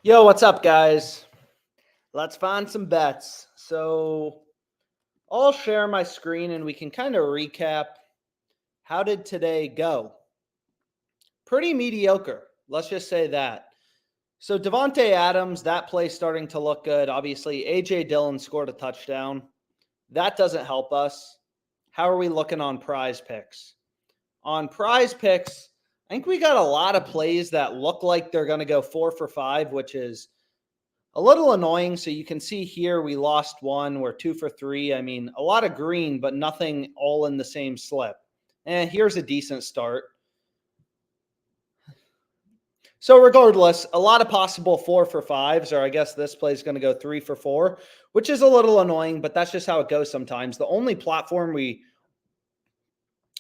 Yo, what's up, guys? Let's find some bets. So I'll share my screen and we can kind of recap. How did today go? Pretty mediocre. Let's just say that. So Devontae Adams, that play starting to look good. Obviously, A.J. Dillon scored a touchdown. That doesn't help us. How are we looking on PrizePicks? On PrizePicks, I think we got a lot of plays that look like they're going to go 4 for 5, which is a little annoying. So you can see here we lost one. We're 2 for 3. I mean, a lot of green, but nothing all in the same slip. And here's a decent start. So regardless, a lot of possible 4 for 5s, or I guess this play is going to go 3 for 4, which is a little annoying, but that's just how it goes sometimes. The only platform we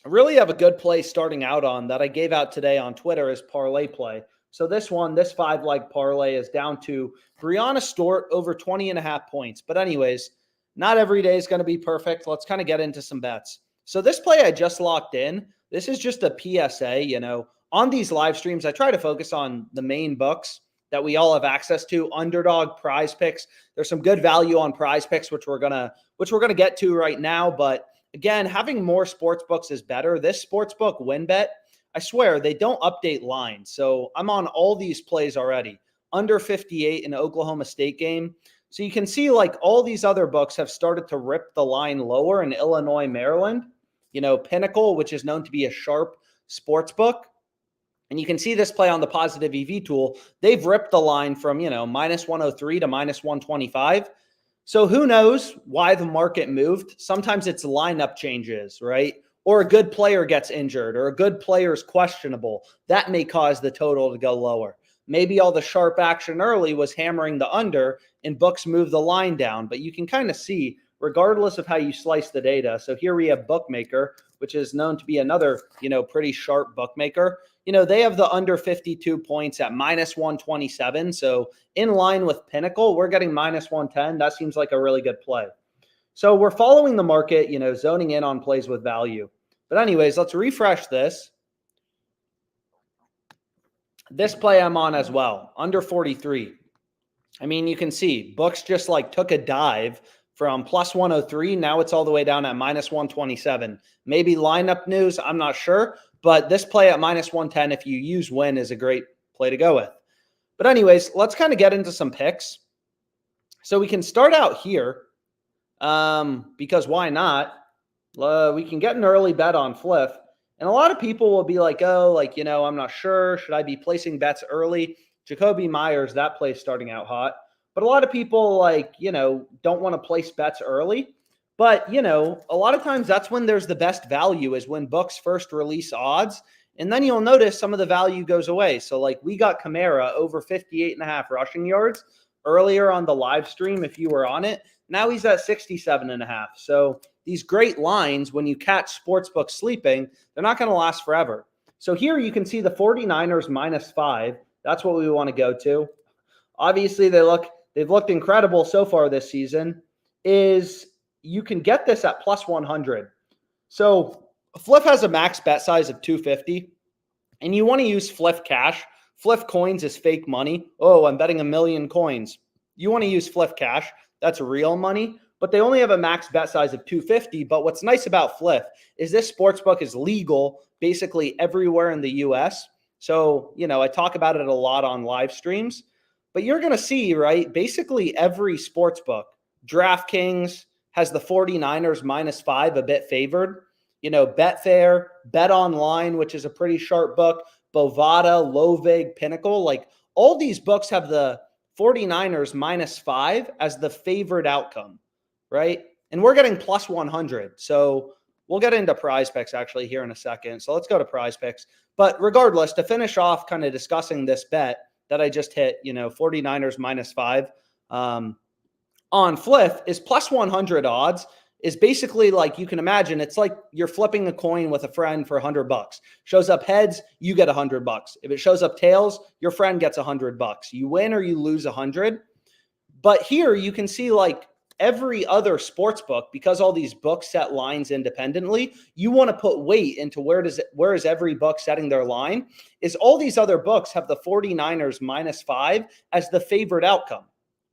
really have a good play starting out on that I gave out today on Twitter is ParlayPlay. So this 5-leg parlay is down to Brianna Stewart over 20.5 points. But anyways, not every day is going to be perfect. Let's kind of get into some bets. So this play I just locked in. This is just a PSA, on these live streams, I try to focus on the main books that we all have access to. Underdog, PrizePicks. There's some good value on PrizePicks, which we're gonna get to right now. But again, having more sports books is better. This sportsbook WinBet, I swear they don't update lines. So I'm on all these plays already. Under 58 in Oklahoma State game. So you can see like all these other books have started to rip the line lower in Illinois, Maryland. Pinnacle, which is known to be a sharp sports book. And you can see this play on the positive EV tool. They've ripped the line from, minus 103 to minus 125. So who knows why the market moved? Sometimes it's lineup changes, right? Or a good player gets injured or a good player is questionable. That may cause the total to go lower. Maybe all the sharp action early was hammering the under and books move the line down. But you can kind of see, regardless of how you slice the data. So here we have Bookmaker, which is known to be another, pretty sharp bookmaker. They have the under 52 points at minus 127. So in line with Pinnacle, we're getting minus 110. That seems like a really good play. So we're following the market, zoning in on plays with value. But anyways, let's refresh this. This play I'm on as well, under 43. I mean, you can see books just like took a dive from plus 103. Now it's all the way down at minus 127. Maybe lineup news, I'm not sure. But this play at minus 110, if you use win, is a great play to go with. But anyways, let's kind of get into some picks. So we can start out here because why not? We can get an early bet on Fliff. And a lot of people will be like, I'm not sure. Should I be placing bets early? Jacoby Myers, that play starting out hot. But a lot of people don't want to place bets early. But, a lot of times that's when there's the best value is when books first release odds. And then you'll notice some of the value goes away. So like we got Kamara over 58.5 rushing yards earlier on the live stream if you were on it. Now he's at 67.5. So these great lines, when you catch sportsbooks sleeping, they're not going to last forever. So here you can see the 49ers minus 5. That's what we want to go to. Obviously, they've looked incredible so far this season. You can get this at plus 100. So Fliff has a max bet size of 250, and you want to use Fliff Cash. Fliff Coins is fake money. Oh, I'm betting 1 million coins. You want to use Fliff Cash. That's real money, but they only have a max bet size of 250. But what's nice about Fliff is this sportsbook is legal basically everywhere in the U.S. So, I talk about it a lot on live streams. But you're going to see, right, basically every sportsbook, DraftKings has the 49ers minus 5 a bit favored. Betfair, Bet Online, which is a pretty sharp book, Bovada, Lovig, Pinnacle. Like all these books have the 49ers minus 5 as the favored outcome, right? And we're getting plus 100. So we'll get into PrizePicks actually here in a second. So let's go to PrizePicks. But regardless, to finish off kind of discussing this bet that I just hit, 49ers minus 5 on Fliff is plus 100 odds is basically like you can imagine. It's like you're flipping a coin with a friend for $100. Shows up heads, you get $100. If it shows up tails, your friend gets $100. You win or you lose 100. But here you can see like every other sports book, because all these books set lines independently, you want to put weight into where is every book setting their line, is all these other books have the 49ers -5 as the favored outcome,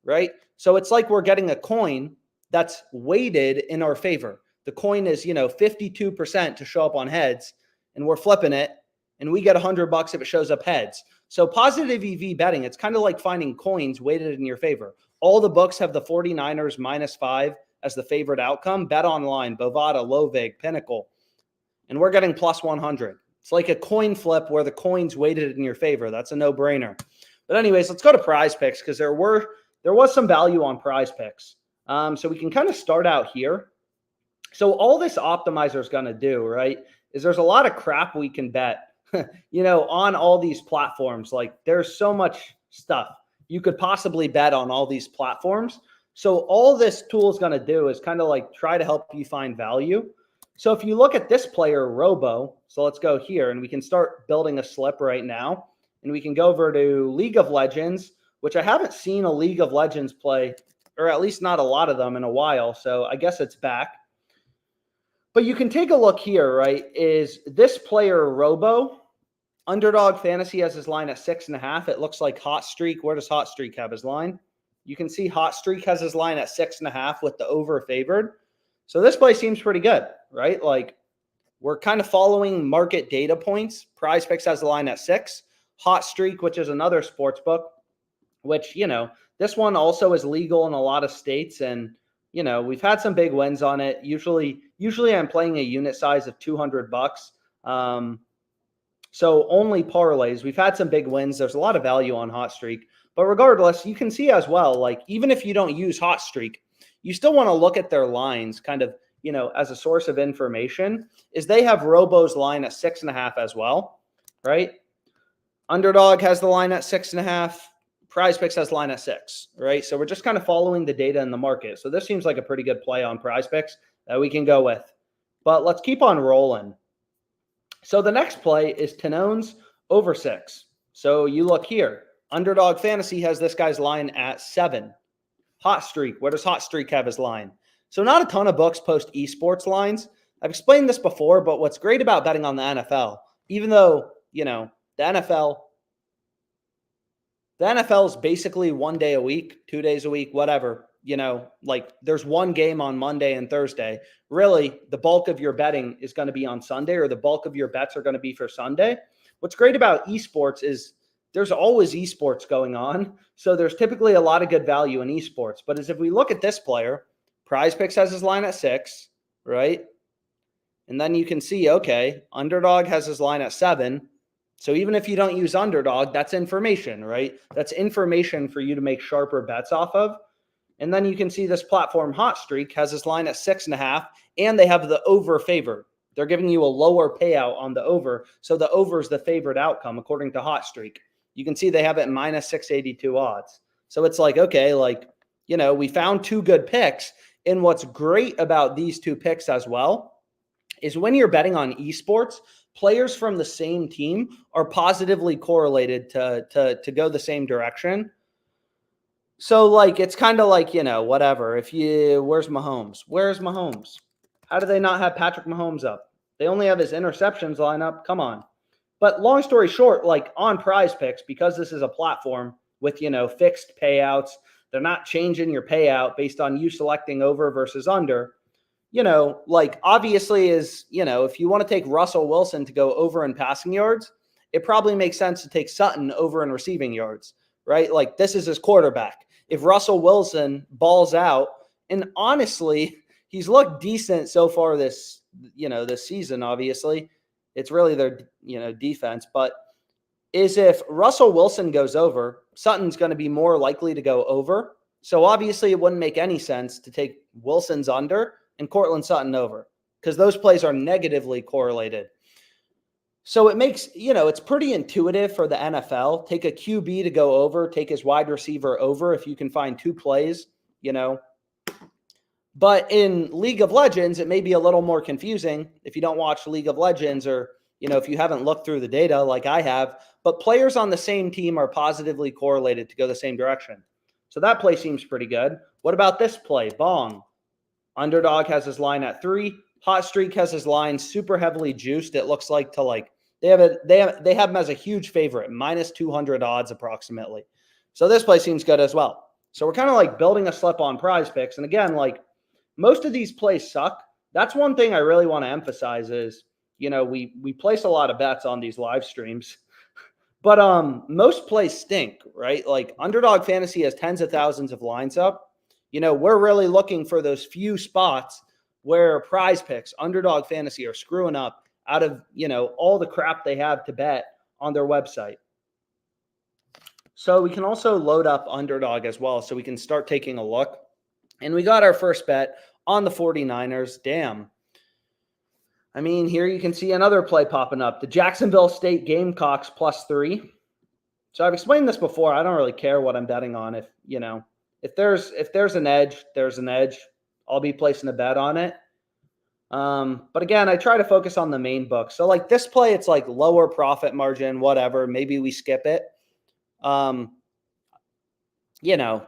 right? So it's like we're getting a coin that's weighted in our favor. The coin is, 52% to show up on heads, and we're flipping it, and we get $100 if it shows up heads. So positive EV betting, it's kind of like finding coins weighted in your favor. All the books have the 49ers -5 as the favorite outcome. Bet Online, Bovada, Lovig, Pinnacle. And we're getting +100. It's like a coin flip where the coin's weighted in your favor. That's a no-brainer. But anyways, let's go to PrizePicks because there was some value on PrizePicks. So we can kind of start out here. So all this optimizer is going to do, right, is there's a lot of crap we can bet, on all these platforms. Like there's so much stuff you could possibly bet on all these platforms. So all this tool is going to do is kind of like try to help you find value. So if you look at this player, Robo, so let's go here and we can start building a slip right now. And we can go over to League of Legends, which I haven't seen a League of Legends play, or at least not a lot of them in a while. So I guess it's back. But you can take a look here, right? Is this player Robo? Underdog Fantasy has his line at 6.5. It looks like HotStreak. Where does HotStreak have his line? You can see HotStreak has his line at 6.5 with the over favored. So this play seems pretty good, right? Like we're kind of following market data points. PrizePicks has the line at 6. HotStreak, which is another sports book, which, this one also is legal in a lot of states. And, we've had some big wins on it. Usually I'm playing a unit size of $200. So only parlays. We've had some big wins. There's a lot of value on HotStreak. But regardless, you can see as well, like even if you don't use HotStreak, you still want to look at their lines kind of, as a source of information, is they have Robo's line at 6.5 as well, right? Underdog has the line at 6.5. PrizePicks has line at 6, right? So we're just kind of following the data in the market. So this seems like a pretty good play on PrizePicks that we can go with. But let's keep on rolling. So the next play is Tanone's over 6. So you look here. Underdog Fantasy has this guy's line at 7. HotStreak. Where does HotStreak have his line? So not a ton of books post eSports lines. I've explained this before, but what's great about betting on the NFL, even though, the NFL is basically 1 day a week, 2 days a week, whatever. Like there's one game on Monday and Thursday. Really, the bulk of your betting is going to be on Sunday, or the bulk of your bets are going to be for Sunday. What's great about esports is there's always esports going on. So there's typically a lot of good value in esports. But as if we look at this player, PrizePicks has his line at 6, right? And then you can see, okay, Underdog has his line at 7. So even if you don't use Underdog, that's information, right? That's information for you to make sharper bets off of. And then you can see this platform HotStreak has this line at 6.5, and they have the over favored. They're giving you a lower payout on the over. So the over is the favorite outcome according to HotStreak. You can see they have it -682 odds. So it's like, okay, like, we found 2 good picks. And what's great about these 2 picks as well is when you're betting on esports, players from the same team are positively correlated to go the same direction. So like, it's kind of like, whatever. Where's Mahomes? Where's Mahomes? How do they not have Patrick Mahomes up? They only have his interceptions line up. Come on. But long story short, like on PrizePicks, because this is a platform with, fixed payouts, they're not changing your payout based on you selecting over versus under. Like obviously is, if you want to take Russell Wilson to go over in passing yards, it probably makes sense to take Sutton over in receiving yards, right? Like this is his quarterback. If Russell Wilson balls out, and honestly, he's looked decent so far this season, obviously. It's really their, defense, but is if Russell Wilson goes over, Sutton's going to be more likely to go over. So obviously it wouldn't make any sense to take Wilson's under and Cortland Sutton over because those plays are negatively correlated. So it makes, it's pretty intuitive for the NFL. Take a QB to go over, take his wide receiver over if you can find 2 plays, But in League of Legends, it may be a little more confusing if you don't watch League of Legends or, if you haven't looked through the data like I have. But players on the same team are positively correlated to go the same direction. So that play seems pretty good. What about this play? Bong. Underdog has his line at 3. HotStreak has his line super heavily juiced. It looks like they have him as a huge favorite, minus 200 odds approximately. So this play seems good as well. So we're kind of like building a slip on PrizePicks. And again, like most of these plays suck. That's one thing I really want to emphasize is, we place a lot of bets on these live streams, but most plays stink, right? Like Underdog Fantasy has tens of thousands of lines up. We're really looking for those few spots where PrizePicks, Underdog Fantasy are screwing up out of, all the crap they have to bet on their website. So we can also load up Underdog as well, so we can start taking a look. And we got our first bet on the 49ers. Damn. I mean, here you can see another play popping up. The Jacksonville State Gamecocks +3. So I've explained this before. I don't really care what I'm betting on. If there's an edge, there's an edge. I'll be placing a bet on it. But again, I try to focus on the main book. So like this play, it's like lower profit margin, whatever. Maybe we skip it.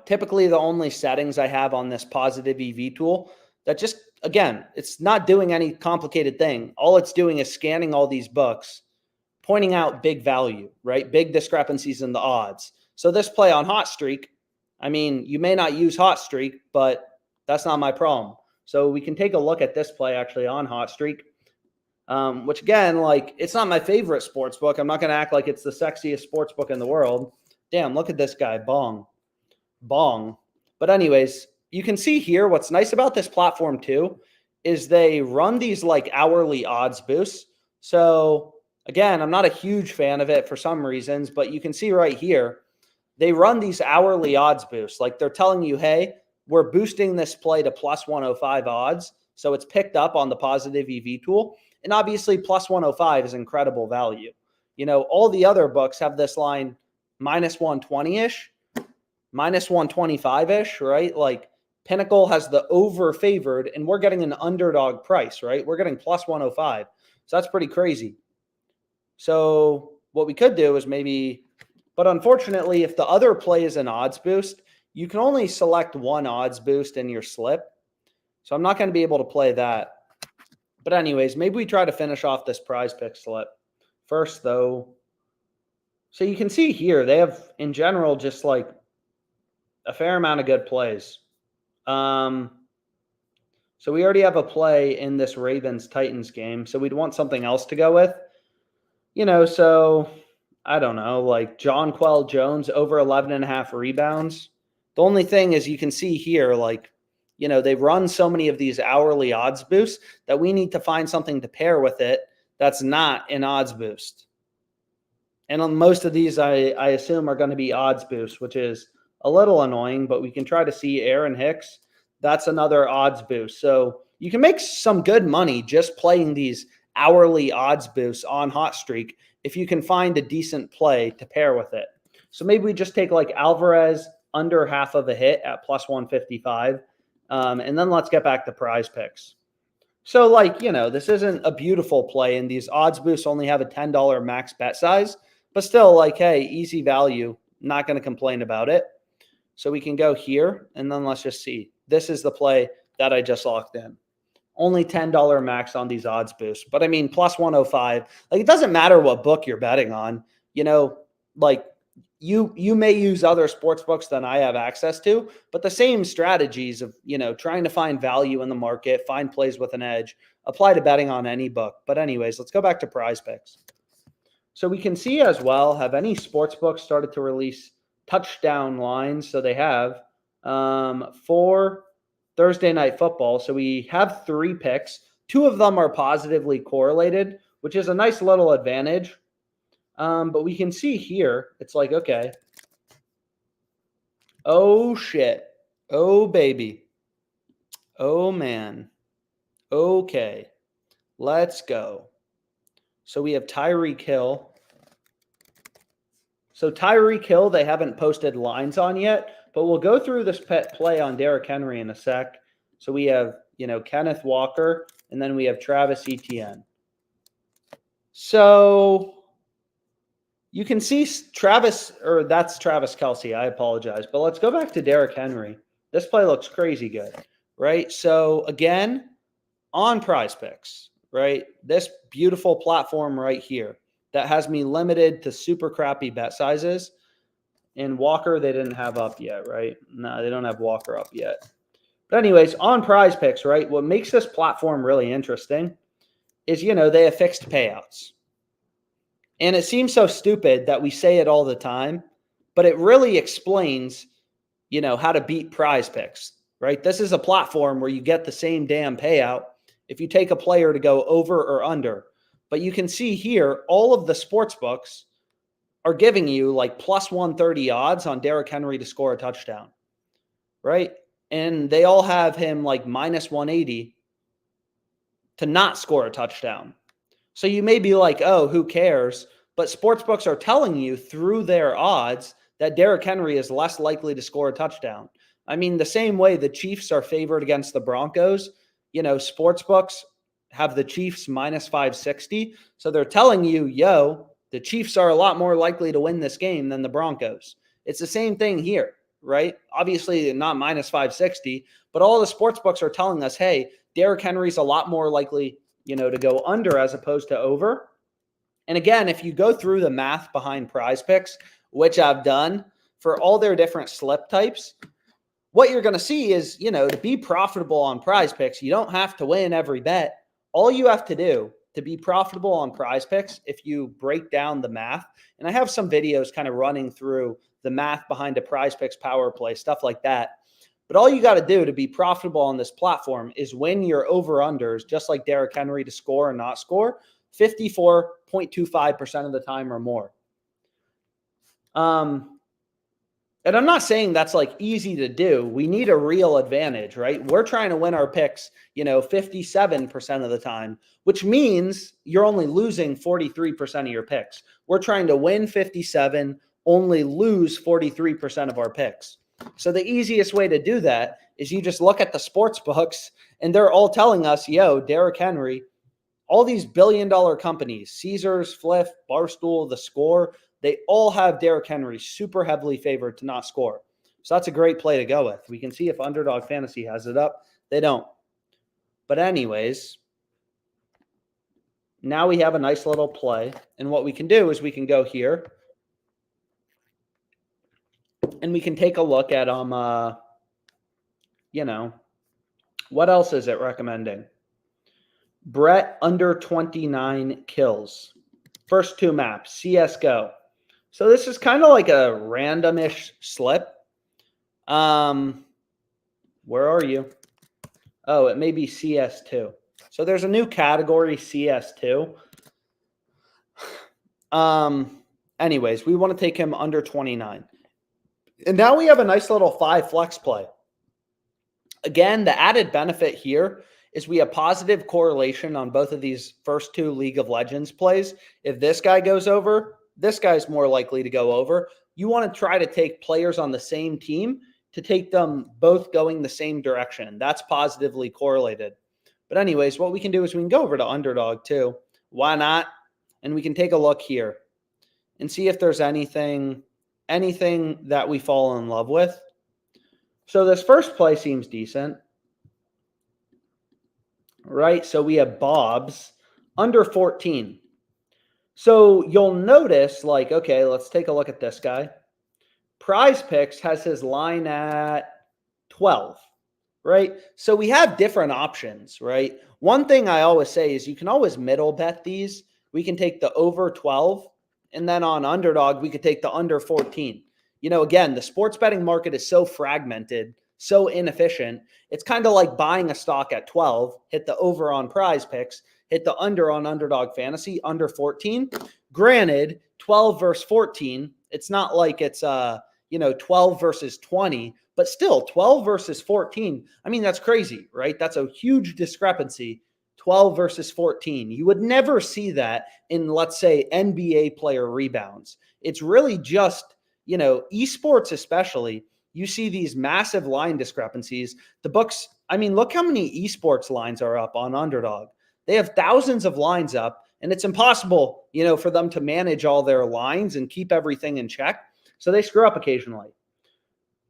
Typically the only settings I have on this positive EV tool that just, again, it's not doing any complicated thing. All it's doing is scanning all these books, pointing out big value, right? Big discrepancies in the odds. So this play on HotStreak, I mean, you may not use HotStreak, but that's not my problem. So we can take a look at this play actually on HotStreak, which again, like it's not my favorite sports book. I'm not going to act like it's the sexiest sports book in the world. Damn, look at this guy, bong. But anyways, you can see here what's nice about this platform too is they run these like hourly odds boosts. So again, I'm not a huge fan of it for some reasons, but you can see right here, they run these hourly odds boosts. Like they're telling you, hey, we're boosting this play to +105 odds. So it's picked up on the positive EV tool. And obviously +105 is incredible value. All the other books have this line -120-ish, -125-ish, right? Like Pinnacle has the over favored and we're getting an underdog price, right? We're getting +105. So that's pretty crazy. So what we could do is but unfortunately, if the other play is an odds boost, you can only select one odds boost in your slip. So I'm not going to be able to play that. But anyways, maybe we try to finish off this PrizePicks slip. First, though, so you can see here, they have, in general, just like a fair amount of good plays. So we already have a play in this Ravens-Titans game. So we'd want something else to go with. So I don't know, like Jonquel Jones over 11.5 rebounds. The only thing is you can see here, like, they run so many of these hourly odds boosts that we need to find something to pair with it that's not an odds boost. And on most of these, I assume are going to be odds boosts, which is a little annoying, but we can try to see Aaron Hicks. That's another odds boost. So you can make some good money just playing these hourly odds boosts on HotStreak if you can find a decent play to pair with it. So maybe we just take like Alvarez under half of a hit at +155. And then let's get back to PrizePicks. So like, this isn't a beautiful play and these odds boosts only have a $10 max bet size, but still like, hey, easy value, not going to complain about it. So we can go here and then let's just see. This is the play that I just locked in. Only $10 max on these odds boosts. But I mean, +105, like it doesn't matter what book you're betting on, like you may use other sports books than I have access to, but the same strategies of, trying to find value in the market, find plays with an edge, apply to betting on any book. But anyways, let's go back to PrizePicks. So we can see as well, have any sports books started to release touchdown lines? So they have for Thursday Night Football. So we have 3 picks. 2 of them are positively correlated, which is a nice little advantage. But we can see here, it's like, okay. Oh, shit. Oh, baby. Oh, man. Okay. Let's go. So we have Tyreek Hill. So Tyreek Hill, they haven't posted lines on yet, but we'll go through this play on Derrick Henry in a sec. So we have, Kenneth Walker, and then we have Travis Etienne. So you can see Travis, or that's Travis Kelce. I apologize. But let's go back to Derrick Henry. This play looks crazy good, right? So again, on PrizePicks, right? This beautiful platform right here that has me limited to super crappy bet sizes. And Walker, they didn't have up yet, right? No, they don't have Walker up yet. But anyways, on PrizePicks, right? What makes this platform really interesting is, they have fixed payouts. And it seems so stupid that we say it all the time, but it really explains, how to beat PrizePicks, right? This is a platform where you get the same damn payout if you take a player to go over or under. But you can see here, all of the sports books are giving you like plus 130 odds on Derrick Henry to score a touchdown, right? And they all have him like minus 180 to not score a touchdown. So you may be like, oh, who cares? But sportsbooks are telling you through their odds that Derrick Henry is less likely to score a touchdown. I mean, the same way the Chiefs are favored against the Broncos, sportsbooks have the Chiefs minus 560. So they're telling you, the Chiefs are a lot more likely to win this game than the Broncos. It's the same thing here, right? Obviously not minus 560, but all the sportsbooks are telling us, hey, Derrick Henry's a lot more likely to go under as opposed to over. And again, if you go through the math behind PrizePicks, which I've done for all their different slip types, what you're going to see is, to be profitable on PrizePicks, you don't have to win every bet. All you have to do to be profitable on PrizePicks, if you break down the math, and I have some videos kind of running through the math behind a PrizePicks power play, stuff like that. But all you got to do to be profitable on this platform is win your over-unders, just like Derrick Henry to score and not score, 54.25% of the time or more. And I'm not saying that's like easy to do. We need a real advantage, right? We're trying to win our picks, 57% of the time, which means you're only losing 43% of your picks. We're trying to win 57, only lose 43% of our picks. So the easiest way to do that is you just look at the sports books and they're all telling us, Derrick Henry, all these billion-dollar companies, Caesars, Fliff, Barstool, The Score, they all have Derrick Henry super heavily favored to not score. So that's a great play to go with. We can see if Underdog Fantasy has it up. They don't. But anyways, now we have a nice little play. And what we can do is we can go here and we can take a look at, what else is it recommending? Brett under 29 kills. First two maps, CSGO. So this is kind of like a randomish slip. Where are you? Oh, it may be CS2. So there's a new category, CS2. Anyways, we want to take him under 29. And now we have a nice little 5 flex play. Again, the added benefit here is we have positive correlation on both of these first two League of Legends plays. If this guy goes over, this guy's more likely to go over. You want to try to take players on the same team to take them both going the same direction. That's positively correlated. But anyways, what we can do is we can go over to Underdog too. Why not? And we can take a look here and see if there's anything that we fall in love with. So this first play seems decent. Right? So we have Bob's under 14. So you'll notice, like, okay, let's take a look at this guy. PrizePicks has his line at 12, right? So we have different options, right? One thing I always say is you can always middle bet these. We can take the over 12, and then on Underdog, we could take the under 14. Again, the sports betting market is so fragmented, so inefficient. It's kind of like buying a stock at 12, hit the over on PrizePicks, hit the under on Underdog Fantasy, under 14. Granted, 12 versus 14, it's not like it's 12 versus 20, but still 12 versus 14. I mean, that's crazy, right? That's a huge discrepancy. 12 versus 14. You would never see that in, let's say, NBA player rebounds. It's really just, eSports especially, you see these massive line discrepancies. The books, I mean, look how many eSports lines are up on Underdog. They have thousands of lines up, And it's impossible, for them to manage all their lines and keep everything in check. So they screw up occasionally.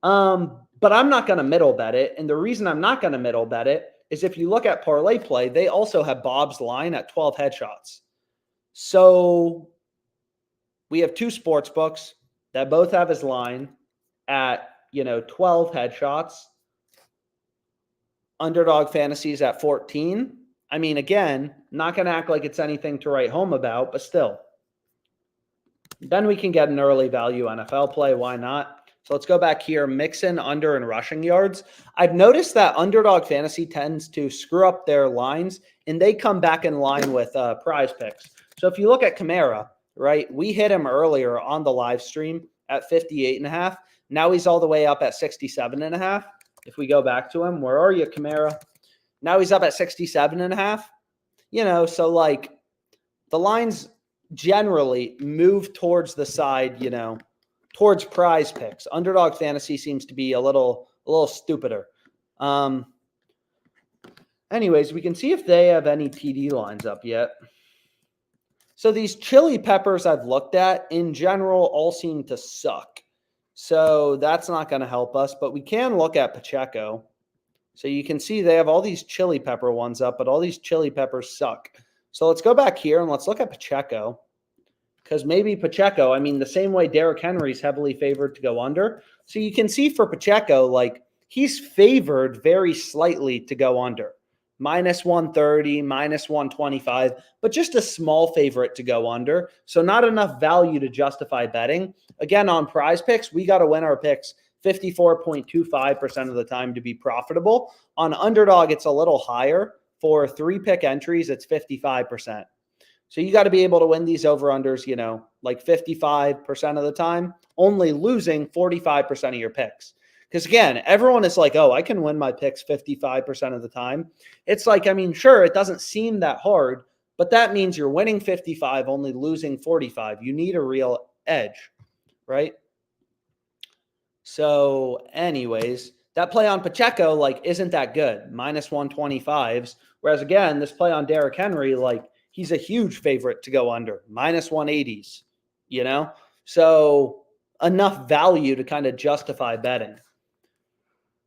But I'm not going to middle bet it. And the reason I'm not going to middle bet it is if you look at ParlayPlay, they also have Bob's line at 12 headshots. So we have two sports books that both have his line at, 12 headshots. Underdog Fantasies at 14. I mean, again, not going to act like it's anything to write home about, but still. Then we can get an early value NFL play. Why not? So let's go back here. Mixon, under, and rushing yards. I've noticed that Underdog Fantasy tends to screw up their lines, and they come back in line with PrizePicks. So if you look at Kamara, right, we hit him earlier on the live stream at 58.5. Now he's all the way up at 67.5. If we go back to him, where are you, Kamara? Now he's up at 67.5. So like the lines generally move towards the side, towards PrizePicks. Underdog Fantasy seems to be a little stupider. Anyways, we can see if they have any TD lines up yet. So these chili peppers I've looked at in general all seem to suck. So that's not going to help us, but we can look at Pacheco. So you can see they have all these chili pepper ones up, but all these chili peppers suck. So let's go back here and let's look at Pacheco. Because maybe Pacheco, the same way Derrick Henry's heavily favored to go under. So you can see for Pacheco, like he's favored very slightly to go under. -130, -125, but just a small favorite to go under. So not enough value to justify betting. Again, on PrizePicks, we got to win our picks 54.25% of the time to be profitable. On Underdog, it's a little higher. For 3-pick entries, it's 55%. So you got to be able to win these over-unders, like 55% of the time, only losing 45% of your picks. Because again, everyone is like, oh, I can win my picks 55% of the time. It's like, sure, it doesn't seem that hard, but that means you're winning 55, only losing 45. You need a real edge, right? So anyways, that play on Pacheco, like, isn't that good. -125s. Whereas again, this play on Derrick Henry, like, he's a huge favorite to go under, -180s, So enough value to kind of justify betting.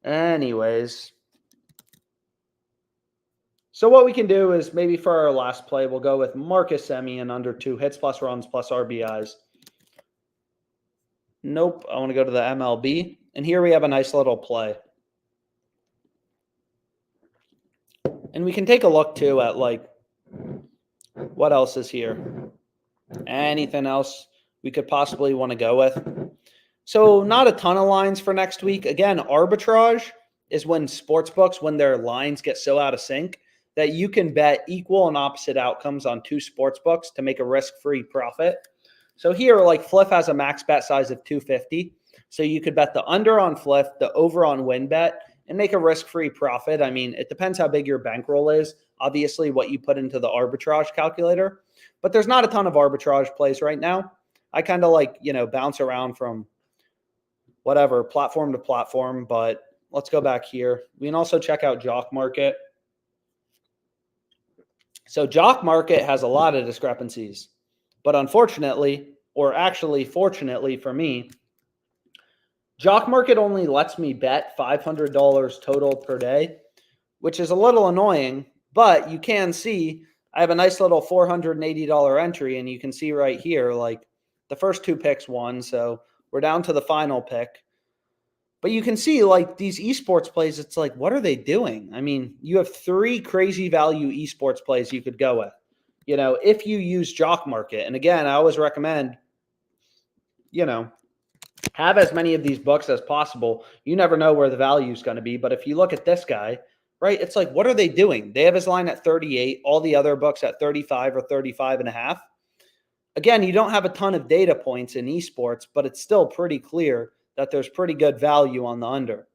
Anyways. So what we can do is maybe for our last play, we'll go with Marcus Semien under 2 hits plus runs plus RBIs. Nope. I want to go to the MLB. And here we have a nice little play. And we can take a look too at like, what else is here? Anything else we could possibly want to go with? So not a ton of lines for next week. Again, arbitrage is when sportsbooks, when their lines get so out of sync that you can bet equal and opposite outcomes on 2 sportsbooks to make a risk-free profit. So here, like Fliff has a max bet size of 250. So you could bet the under on Fliff, the over on WinBet, and make a risk-free profit. It depends how big your bankroll is. Obviously, what you put into the arbitrage calculator. But there's not a ton of arbitrage plays right now. I kind of like, bounce around from whatever, platform to platform. But let's go back here. We can also check out Jock Market. So Jock Market has a lot of discrepancies. But unfortunately, or actually fortunately for me, Jock Market only lets me bet $500 total per day, which is a little annoying. But you can see I have a nice little $480 entry, and you can see right here, like the first 2 picks won. So we're down to the final pick. But you can see like these eSports plays, it's like, what are they doing? You have 3 crazy value eSports plays you could go with, if you use Jock Market. And again, I always recommend, have as many of these books as possible. You never know where the value is going to be. But if you look at this guy, right, it's like, what are they doing? They have his line at 38, all the other books at 35 or 35.5. Again, you don't have a ton of data points in eSports, but it's still pretty clear that there's pretty good value on the under.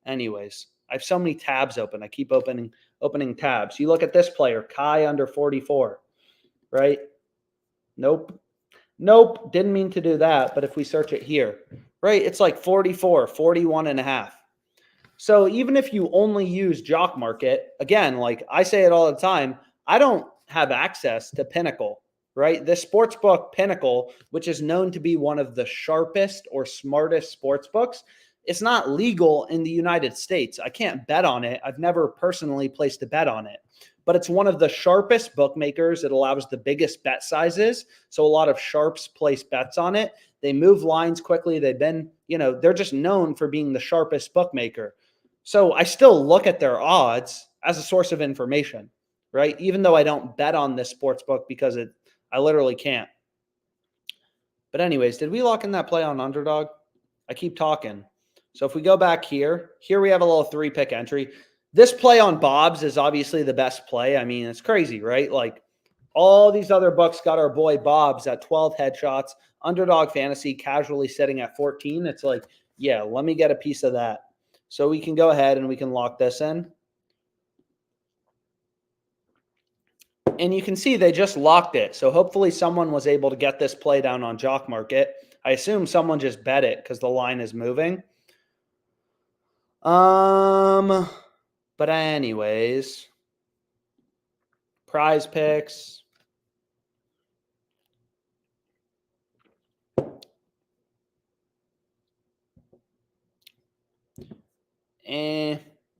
Anyways, I have so many tabs open. I keep opening tabs. You look at this player, Kai under 44, right? Nope. Didn't mean to do that. But if we search it here, right, it's like 44, 41.5. So even if you only use Jock Market, again, like I say it all the time, I don't have access to Pinnacle, right? This sportsbook Pinnacle, which is known to be one of the sharpest or smartest sports books, it's not legal in the United States. I can't bet on it. I've never personally placed a bet on it, but it's one of the sharpest bookmakers. It allows the biggest bet sizes. So a lot of sharps place bets on it. They move lines quickly. They've been, they're just known for being the sharpest bookmaker. So I still look at their odds as a source of information, right? Even though I don't bet on this sports book because I literally can't. But anyways, did we lock in that play on Underdog? I keep talking. So if we go back here we have a little 3-pick entry. This play on Bob's is obviously the best play. I mean, it's crazy, right? Like all these other books got our boy Bob's at 12 headshots, Underdog Fantasy casually sitting at 14. It's like, yeah, let me get a piece of that. So we can go ahead and we can lock this in. And you can see they just locked it. So hopefully someone was able to get this play down on Jock Market. I assume someone just bet it because the line is moving. But anyways, PrizePicks.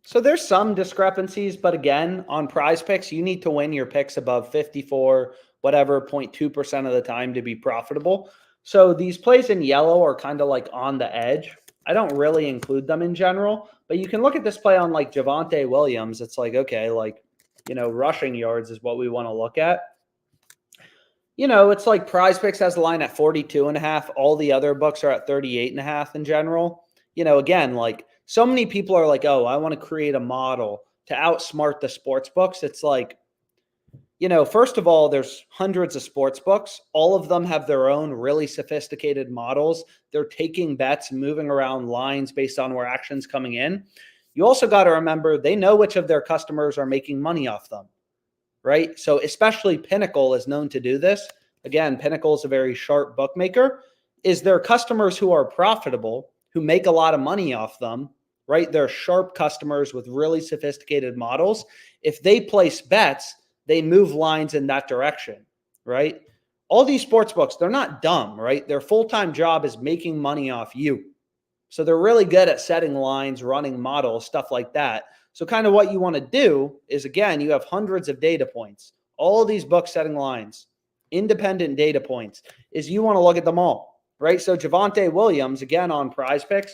So there's some discrepancies, but again, on PrizePicks, you need to win your picks above 54, whatever, 0.2% of the time to be profitable. So these plays in yellow are kind of like on the edge. I don't really include them in general, but you can look at this play on like Javonte Williams. It's like, okay, like, rushing yards is what we want to look at. It's like PrizePicks has the line at 42.5. All the other books are at 38.5 in general. Again, like so many people are like, oh, I want to create a model to outsmart the sports books. It's like, first of all, there's hundreds of sports books. All of them have their own really sophisticated models. They're taking bets, moving around lines based on where action's coming in. You also got to remember they know which of their customers are making money off them, right? So especially Pinnacle is known to do this. Again, Pinnacle is a very sharp bookmaker. Is there customers who are profitable, who make a lot of money off them, right? They're sharp customers with really sophisticated models. If they place bets, they move lines in that direction, right? All these sports books, they're not dumb, right? Their full-time job is making money off you. So they're really good at setting lines, running models, stuff like that. So kind of what you want to do is, again, you have hundreds of data points. All of these books setting lines, independent data points, is you want to look at them all, right? So Javonte Williams, again, on PrizePicks,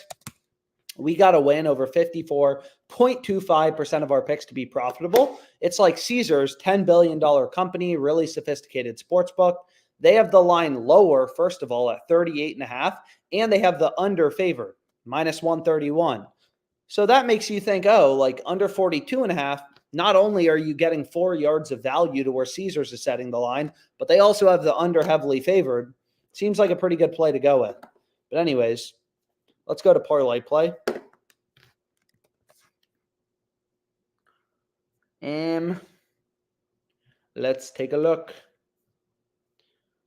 we got to win over 54.25% of our picks to be profitable. It's like Caesars, $10 billion company, really sophisticated sports book. They have the line lower, first of all, at 38.5, and they have the under favored, -131. So that makes you think, oh, like under 42.5, not only are you getting 4 yards of value to where Caesars is setting the line, but they also have the under heavily favored. Seems like a pretty good play to go with. But anyways, let's go to ParlayPlay. Let's take a look.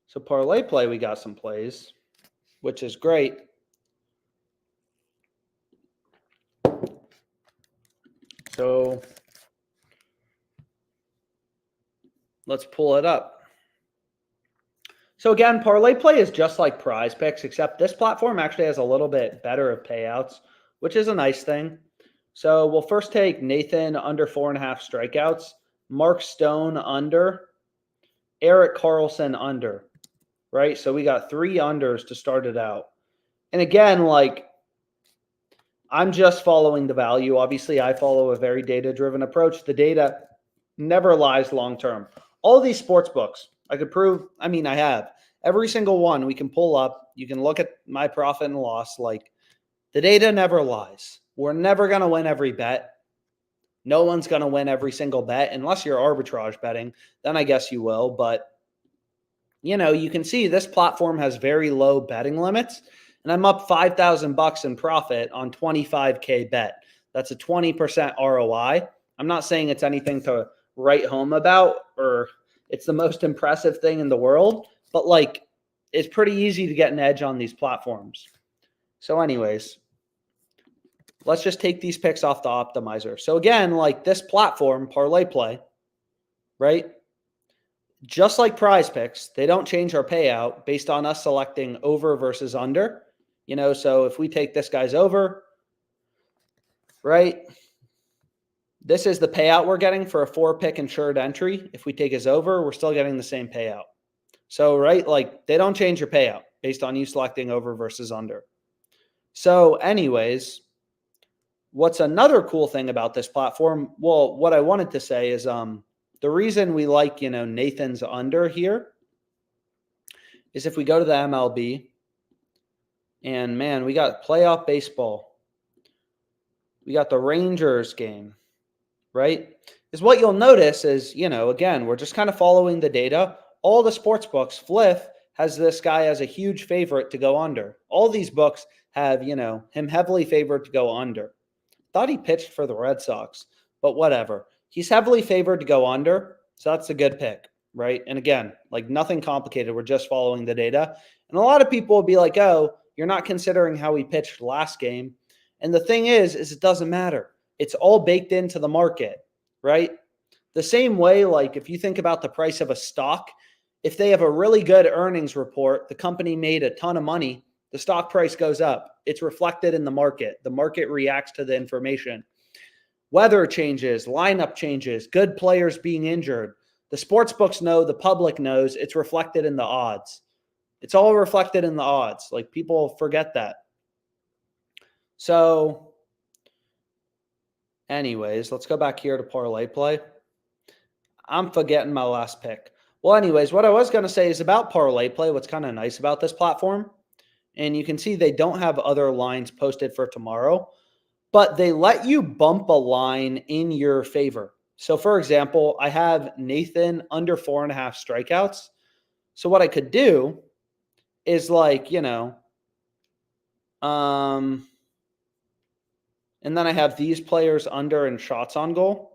So ParlayPlay, we got some plays, which is great. So let's pull it up. So again, ParlayPlay is just like PrizePicks, except this platform actually has a little bit better of payouts, which is a nice thing. So we'll first take Nathan under 4.5 strikeouts, Mark Stone under, Eric Carlson under, right? So we got 3 unders to start it out. And again, like, I'm just following the value. Obviously, I follow a very data-driven approach. The data never lies long-term. All these sports books, I could prove, I mean, I have. Every single one we can pull up. You can look at my profit and loss. Like, the data never lies. We're never going to win every bet. No one's going to win every single bet unless you're arbitrage betting. Then I guess you will. But, you can see this platform has very low betting limits. And I'm up $5,000 in profit on 25K bet. That's a 20% ROI. I'm not saying it's anything to write home about or it's the most impressive thing in the world, but like it's pretty easy to get an edge on these platforms. So anyways, let's just take these picks off the optimizer. So again, like this platform, ParlayPlay, right? just like PrizePicks, they don't change our payout based on us selecting over versus under. So if we take this guy's over, right? This is the payout we're getting for a 4-pick insured entry. If we take his over, we're still getting the same payout. So, right, like they don't change your payout based on you selecting over versus under. So anyways, what's another cool thing about this platform? Well, what I wanted to say is the reason we like, Nathan's under here is if we go to the MLB and man, we got playoff baseball. We got the Rangers game, right? Is what you'll notice is, again, we're just kind of following the data. All the sports books, Fliff has this guy as a huge favorite to go under. All these books have, him heavily favored to go under. Thought he pitched for the Red Sox, but whatever. He's heavily favored to go under, so that's a good pick, right? And again, like nothing complicated. We're just following the data. And a lot of people will be like, oh, you're not considering how he pitched last game. And the thing is it doesn't matter. It's all baked into the market, right? The same way, like if you think about the price of a stock, if they have a really good earnings report, the company made a ton of money, the stock price goes up. It's reflected in the market. The market reacts to the information. Weather changes, lineup changes, good players being injured. The sports books know, the public knows, it's reflected in the odds. It's all reflected in the odds. Like people forget that. So anyways, let's go back here to ParlayPlay. I'm forgetting my last pick. Well, anyways, what I was going to say is about ParlayPlay, what's kind of nice about this platform, and you can see they don't have other lines posted for tomorrow, but they let you bump a line in your favor. So, for example, I have Nathan under 4.5 strikeouts. So what I could do is like, and then I have these players under and shots on goal.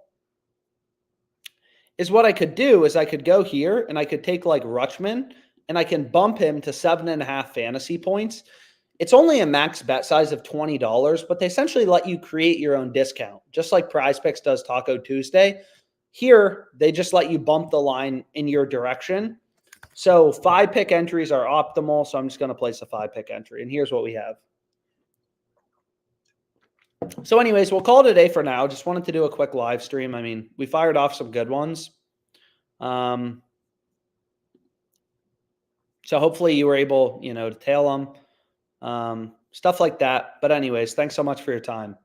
Is what I could do is I could go here and I could take like Rutschman and I can bump him to 7.5 fantasy points. It's only a max bet size of $20, but they essentially let you create your own discount, just like PrizePicks does Taco Tuesday. Here, they just let you bump the line in your direction. So 5-pick entries are optimal, so I'm just going to place a 5-pick entry, and here's what we have. So anyways, we'll call it a day for now. Just wanted to do a quick live stream. I mean, we fired off some good ones. So hopefully you were able, to tail them, stuff like that. But anyways, thanks so much for your time.